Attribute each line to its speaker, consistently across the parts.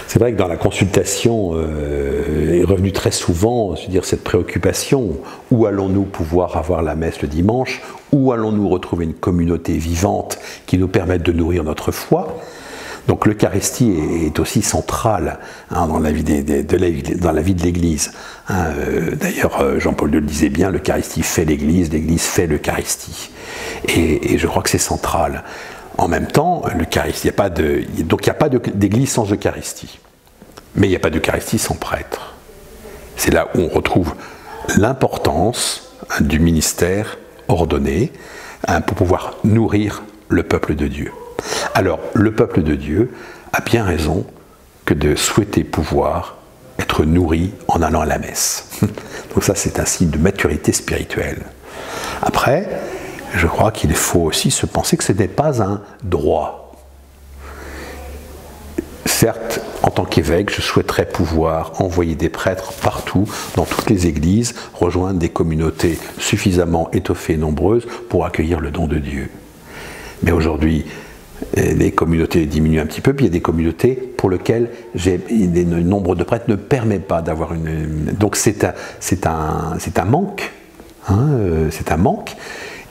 Speaker 1: C'est vrai que dans la consultation est revenue très souvent, je veux dire, cette préoccupation, où allons-nous pouvoir avoir la messe le dimanche, où allons-nous retrouver une communauté vivante qui nous permette de nourrir notre foi. Donc l'Eucharistie est aussi centrale dans la vie de l'Église. D'ailleurs, Jean-Paul II le disait bien, l'Eucharistie fait l'Église fait l'Eucharistie. Et je crois que c'est central. En même temps, l'Eucharistie, donc il n'y a pas d'église sans Eucharistie. Mais il n'y a pas d'Eucharistie sans prêtre. C'est là où on retrouve l'importance du ministère ordonné pour pouvoir nourrir le peuple de Dieu. Alors, le peuple de Dieu a bien raison que de souhaiter pouvoir être nourri en allant à la messe. Donc ça, c'est un signe de maturité spirituelle. Après, je crois qu'il faut aussi se penser que ce n'est pas un droit. Certes, en tant qu'évêque, je souhaiterais pouvoir envoyer des prêtres partout, dans toutes les églises, rejoindre des communautés suffisamment étoffées et nombreuses pour accueillir le don de Dieu. Mais aujourd'hui, les communautés diminuent un petit peu, puis il y a des communautés pour lesquelles le nombre de prêtres ne permet pas d'avoir une... Donc c'est un manque. C'est un manque.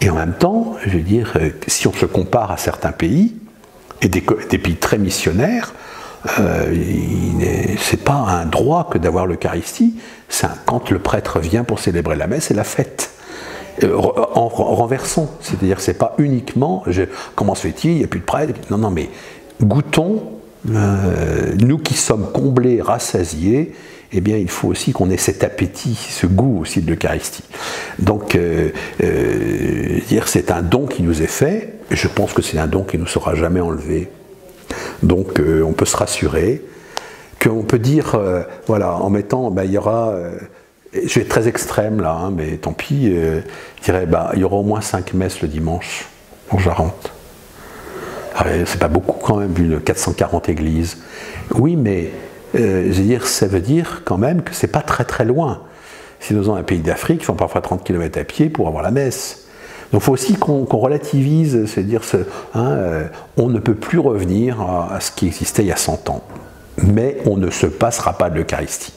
Speaker 1: Et en même temps, je veux dire, si on se compare à certains pays, et des pays très missionnaires, c'est pas un droit que d'avoir l'Eucharistie, quand le prêtre vient pour célébrer la messe, c'est la fête. En renversant, c'est-à-dire c'est pas uniquement, comment se fait-il, il n'y a plus de prêtre, non, mais goûtons, nous qui sommes comblés, rassasiés, eh bien, il faut aussi qu'on ait cet appétit, ce goût aussi de l'Eucharistie. Donc, c'est un don qui nous est fait, et je pense que c'est un don qui ne nous sera jamais enlevé. Donc, on peut se rassurer, qu'on peut dire, voilà, en mettant, il y aura, je vais être très extrême là, mais tant pis, je dirais, il y aura au moins 5 messes le dimanche en Charente. C'est pas beaucoup quand même, vu 440 églises. Oui, mais ça veut dire quand même que c'est pas très très loin. Si nous avons un pays d'Afrique, ils font parfois 30 km à pied pour avoir la messe. Donc il faut aussi qu'on relativise, c'est-à-dire on ne peut plus revenir à ce qui existait il y a 100 ans. Mais on ne se passera pas de l'Eucharistie.